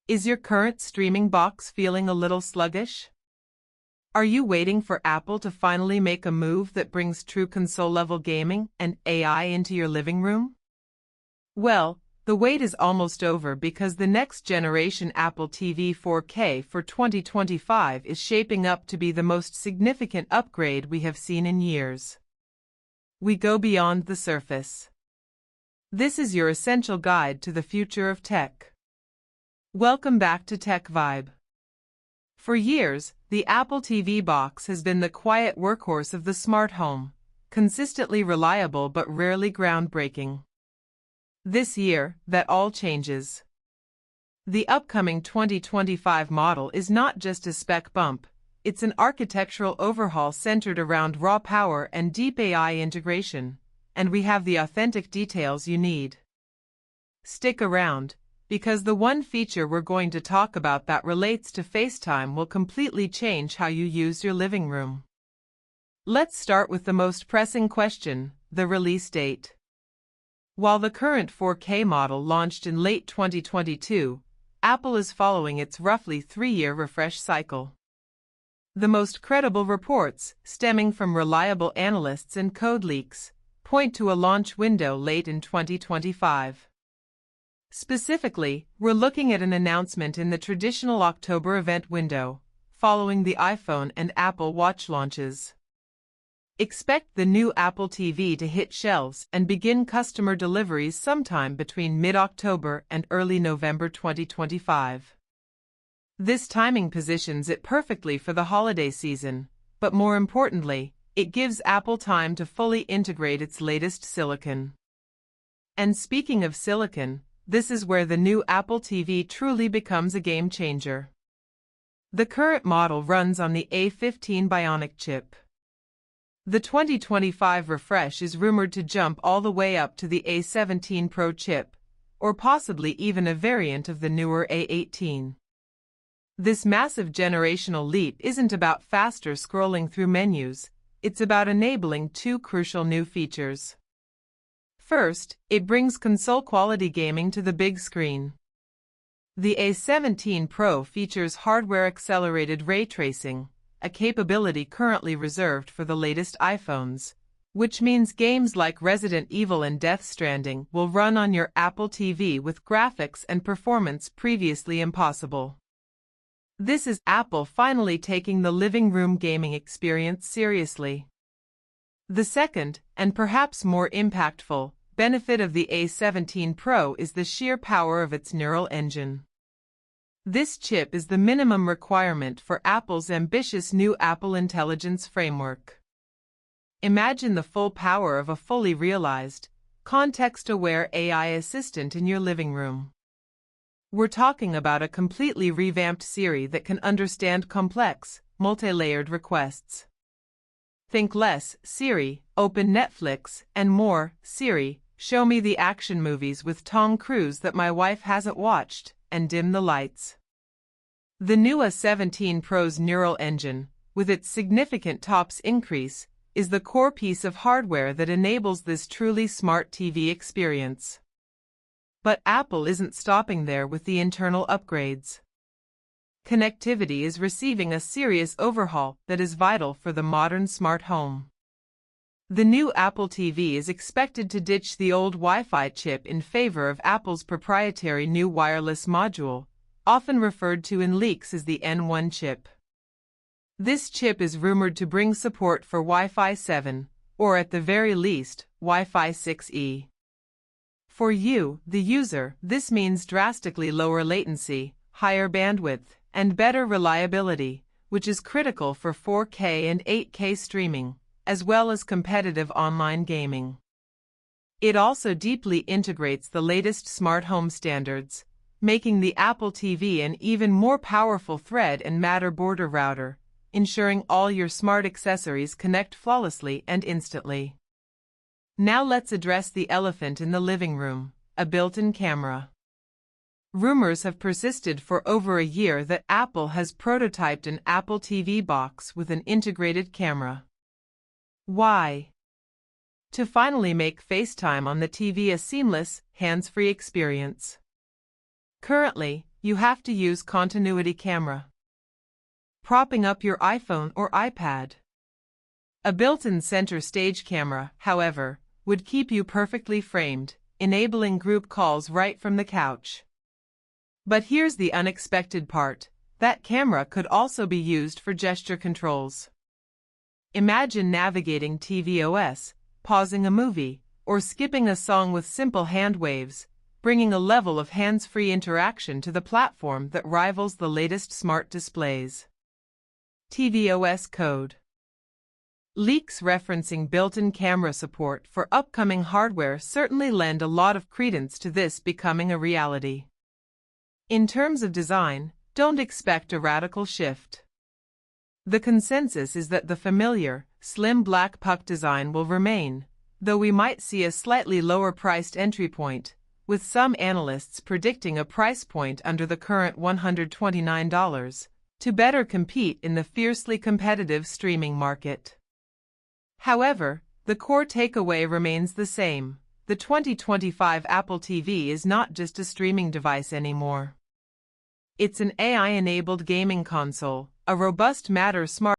Is your current streaming box feeling a little sluggish? Are you waiting for Apple to finally make a move that brings true console-level gaming and AI into your living room? Well, the wait is almost over because the next generation Apple TV 4K for 2025 is shaping up to be the most significant upgrade we have seen in years. We go beyond the surface. This is your essential guide to the future of tech. Welcome back to Tech Vibe. For years, the Apple TV box has been the quiet workhorse of the smart home, consistently reliable but rarely groundbreaking. This year, that all changes. The upcoming 2025 model is not just a spec bump, it's an architectural overhaul centered around raw power and deep AI integration, and we have the authentic details you need. Stick around, because the one feature we're going to talk about that relates to FaceTime will completely change how you use your living room. Let's start with the most pressing question, the release date. While the current 4K model launched in late 2022, Apple is following its roughly 3-year refresh cycle. The most credible reports, stemming from reliable analysts and code leaks, point to a launch window late in 2025. Specifically, we're looking at an announcement in the traditional October event window, following the iPhone and Apple Watch launches. Expect the new Apple TV to hit shelves and begin customer deliveries sometime between mid-October and early November 2025. This timing positions it perfectly for the holiday season, but more importantly, it gives Apple time to fully integrate its latest silicon. And speaking of silicon, this is where the new Apple TV truly becomes a game changer. The current model runs on the A15 Bionic chip. The 2025 refresh is rumored to jump all the way up to the A17 Pro chip, or possibly even a variant of the newer A18. This massive generational leap isn't about faster scrolling through menus, it's about enabling two crucial new features. First, it brings console-quality gaming to the big screen. The A17 Pro features hardware-accelerated ray tracing, a capability currently reserved for the latest iPhones, which means games like Resident Evil and Death Stranding will run on your Apple TV with graphics and performance previously impossible. This is Apple finally taking the living room gaming experience seriously. The second, and perhaps more impactful, benefit of the A17 Pro is the sheer power of its neural engine. This chip is the minimum requirement for Apple's ambitious new Apple Intelligence Framework. Imagine the full power of a fully realized, context-aware AI assistant in your living room. We're talking about a completely revamped Siri that can understand complex, multi-layered requests. Think less, Siri, open Netflix, and more, Siri, show me the action movies with Tom Cruise that my wife hasn't watched, and dim the lights. The new A17 Pro's neural engine, with its significant TOPS increase, is the core piece of hardware that enables this truly smart TV experience. But Apple isn't stopping there with the internal upgrades. Connectivity is receiving a serious overhaul that is vital for the modern smart home. The new Apple TV is expected to ditch the old Wi-Fi chip in favor of Apple's proprietary new wireless module, often referred to in leaks as the N1 chip. This chip is rumored to bring support for Wi-Fi 7, or at the very least, Wi-Fi 6E. For you, the user, this means drastically lower latency, higher bandwidth, and better reliability, which is critical for 4K and 8K streaming, as well as competitive online gaming. It also deeply integrates the latest smart home standards, making the Apple TV an even more powerful Thread and Matter border router, ensuring all your smart accessories connect flawlessly and instantly. Now let's address the elephant in the living room, a built-in camera. Rumors have persisted for over a year that Apple has prototyped an Apple TV box with an integrated camera. Why? To finally make FaceTime on the TV a seamless, hands-free experience. Currently, you have to use continuity camera. Propping up your iPhone or iPad. A built-in center stage camera, however, would keep you perfectly framed, enabling group calls right from the couch. But here's the unexpected part. That camera could also be used for gesture controls. Imagine navigating tvOS, pausing a movie, or skipping a song with simple hand waves, bringing a level of hands-free interaction to the platform that rivals the latest smart displays. tvOS code. Leaks referencing built-in camera support for upcoming hardware certainly lend a lot of credence to this becoming a reality. In terms of design, don't expect a radical shift. The consensus is that the familiar, slim black puck design will remain, though we might see a slightly lower-priced entry point, with some analysts predicting a price point under the current $129, to better compete in the fiercely competitive streaming market. However, the core takeaway remains the same. The 2025 Apple TV is not just a streaming device anymore. It's an AI-enabled gaming console, a robust Matter smart